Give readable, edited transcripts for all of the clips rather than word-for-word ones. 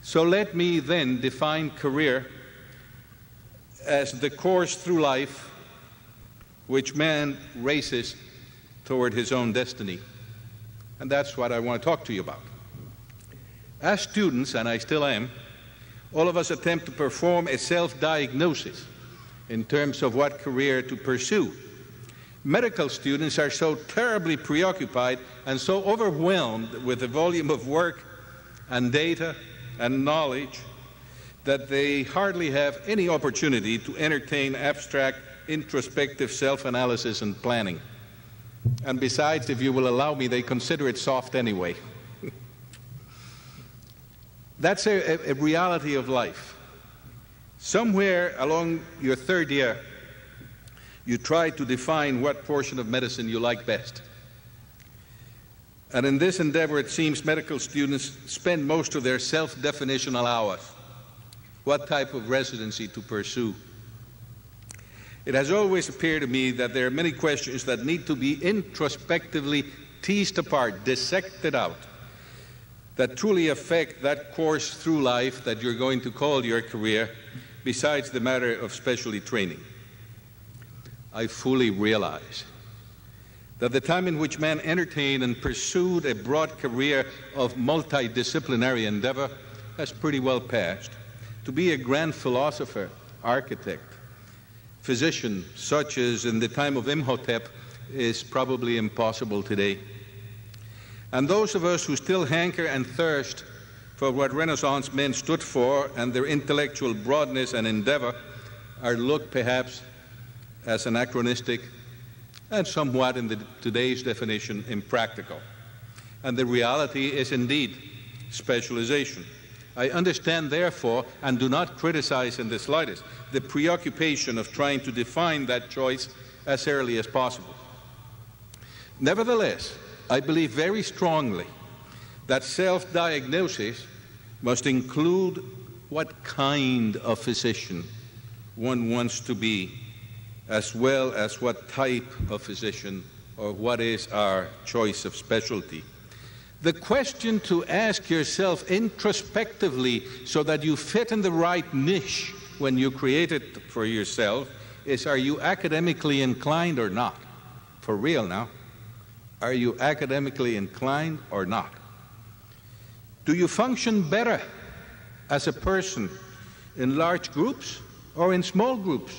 So let me then define career as the course through life which man races toward his own destiny. And that's what I want to talk to you about. As students, and I still am, all of us attempt to perform a self-diagnosis in terms of what career to pursue. Medical students are so terribly preoccupied and so overwhelmed with the volume of work and data and knowledge that they hardly have any opportunity to entertain abstract, introspective self-analysis and planning. And besides, if you will allow me, they consider it soft anyway. That's a reality of life. Somewhere along your third year, you try to define what portion of medicine you like best. And in this endeavor, it seems medical students spend most of their self-definitional hours. What type of residency to pursue? It has always appeared to me that there are many questions that need to be introspectively teased apart, dissected out, that truly affect that course through life that you're going to call your career, besides the matter of specialty training. I fully realize that the time in which man entertained and pursued a broad career of multidisciplinary endeavor has pretty well passed. To be a grand philosopher, architect, physician, such as in the time of Imhotep, is probably impossible today. And those of us who still hanker and thirst for what Renaissance men stood for and their intellectual broadness and endeavor are looked perhaps as anachronistic and somewhat, in today's definition, impractical. And the reality is indeed specialization. I understand, therefore, and do not criticize in the slightest, the preoccupation of trying to define that choice as early as possible. Nevertheless, I believe very strongly that self-diagnosis must include what kind of physician one wants to be, as well as what type of physician or what is our choice of specialty. The question to ask yourself introspectively so that you fit in the right niche when you create it for yourself is, are you academically inclined or not? For real now. Are you academically inclined or not? Do you function better as a person in large groups or in small groups?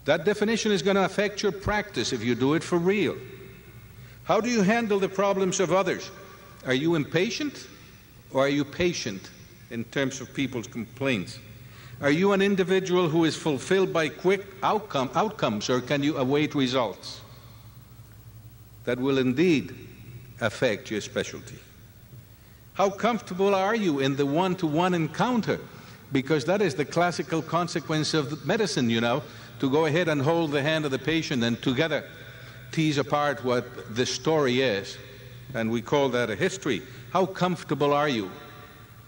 That definition is going to affect your practice if you do it for real. How do you handle the problems of others? Are you impatient or are you patient in terms of people's complaints? Are you an individual who is fulfilled by quick outcomes, or can you await results? That will indeed affect your specialty. How comfortable are you in the one-to-one encounter? Because that is the classical consequence of medicine, you know, to go ahead and hold the hand of the patient and together tease apart what the story is. And we call that a history. How comfortable are you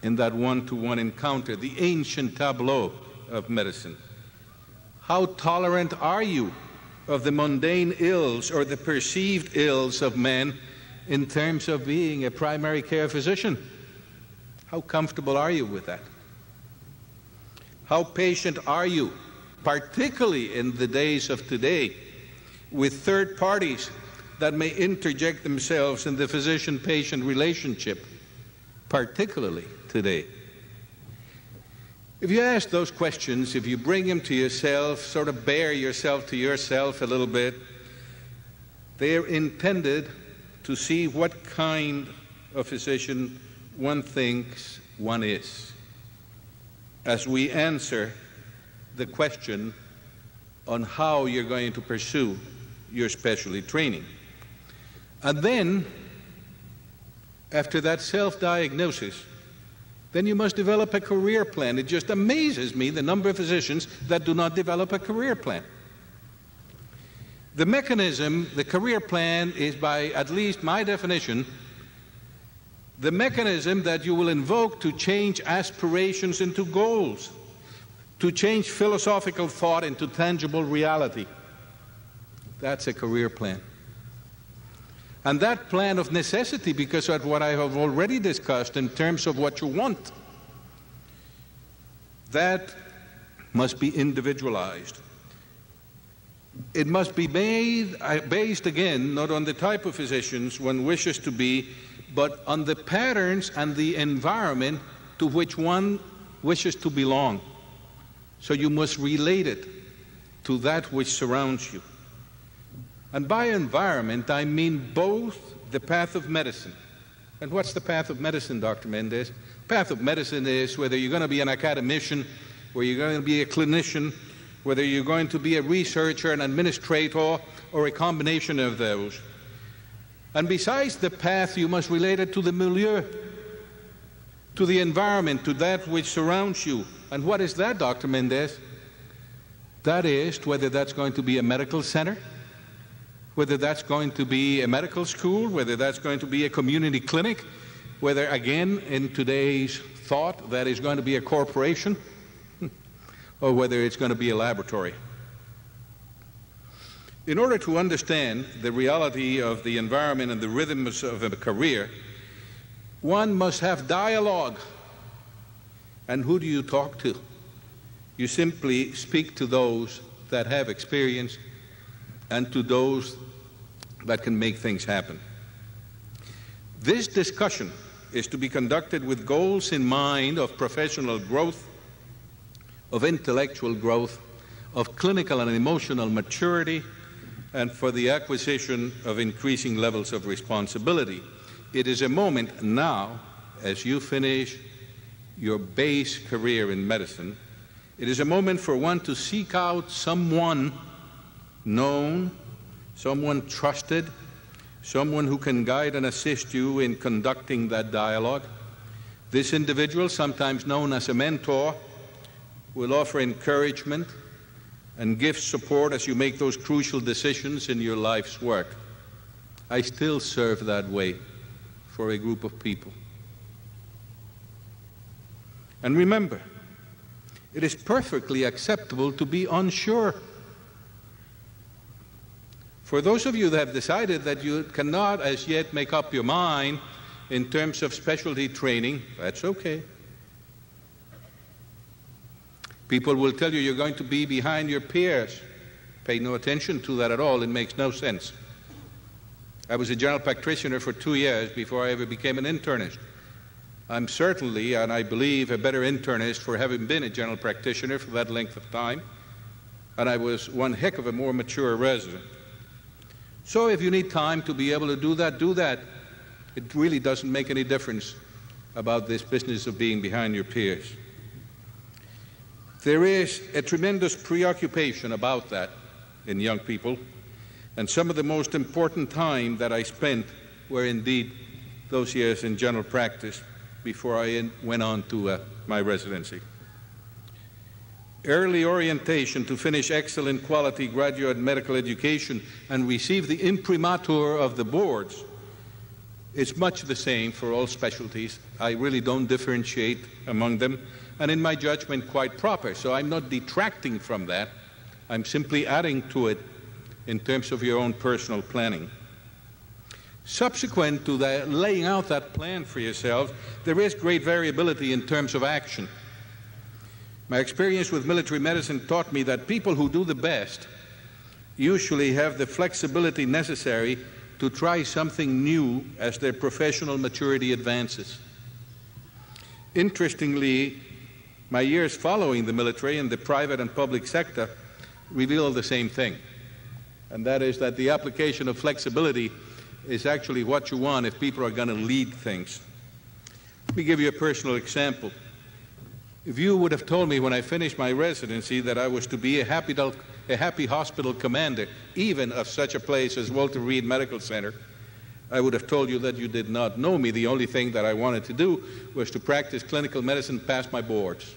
in that one-to-one encounter, the ancient tableau of medicine? How tolerant are you of the mundane ills or the perceived ills of men in terms of being a primary care physician? How comfortable are you with that? How patient are you, particularly in the days of today, with third parties that may interject themselves in the physician-patient relationship, particularly today? If you ask those questions, if you bring them to yourself, sort of bare yourself to yourself a little bit, they're intended to see what kind of physician one thinks one is, as we answer the question on how you're going to pursue your specialty training. And then, after that self-diagnosis, then you must develop a career plan. It just amazes me the number of physicians that do not develop a career plan. The mechanism, the career plan, is, by at least my definition, the mechanism that you will invoke to change aspirations into goals, to change philosophical thought into tangible reality. That's a career plan. And that plan of necessity, because of what I have already discussed in terms of what you want, that must be individualized. It must be made based, again, not on the type of physicians one wishes to be, but on the patterns and the environment to which one wishes to belong. So you must relate it to that which surrounds you. And by environment, I mean both the path of medicine. And what's the path of medicine, Dr. Mendez? Path of medicine is whether you're going to be an academician, whether you're going to be a clinician, whether you're going to be a researcher, an administrator, or a combination of those. And besides the path, you must relate it to the milieu, to the environment, to that which surrounds you. And what is that, Dr. Mendez? That is whether that's going to be a medical center, whether that's going to be a medical school, whether that's going to be a community clinic, whether, again, in today's thought, that is going to be a corporation, or whether it's going to be a laboratory. In order to understand the reality of the environment and the rhythms of a career, one must have dialogue. And who do you talk to? You simply speak to those that have experience and to those that can make things happen. This discussion is to be conducted with goals in mind of professional growth, of intellectual growth, of clinical and emotional maturity, and for the acquisition of increasing levels of responsibility. It is a moment now, as you finish your base career in medicine, it is a moment for one to seek out someone known, someone trusted, someone who can guide and assist you in conducting that dialogue. This individual, sometimes known as a mentor, will offer encouragement and give support as you make those crucial decisions in your life's work. I still serve that way for a group of people. And remember, it is perfectly acceptable to be unsure. For those of you that have decided that you cannot as yet make up your mind in terms of specialty training, that's okay. People will tell you you're going to be behind your peers. Pay no attention to that at all. It makes no sense. I was a general practitioner for 2 years before I ever became an internist. I'm certainly, and I believe, a better internist for having been a general practitioner for that length of time, and I was one heck of a more mature resident. So if you need time to be able to do that, do that. It really doesn't make any difference about this business of being behind your peers. There is a tremendous preoccupation about that in young people, and some of the most important time that I spent were indeed those years in general practice before I went on to my residency. Early orientation to finish excellent quality graduate medical education and receive the imprimatur of the boards is much the same for all specialties. I really don't differentiate among them, and in my judgment quite proper. So I'm not detracting from that. I'm simply adding to it in terms of your own personal planning. Subsequent to that, laying out that plan for yourself, there is great variability in terms of action. My experience with military medicine taught me that people who do the best usually have the flexibility necessary to try something new as their professional maturity advances. Interestingly, my years following the military in the private and public sector reveal the same thing, and that is that the application of flexibility is actually what you want if people are going to lead things. Let me give you a personal example. If you would have told me when I finished my residency that I was to be a happy hospital commander, even of such a place as Walter Reed Medical Center, I would have told you that you did not know me. The only thing that I wanted to do was to practice clinical medicine, pass my boards.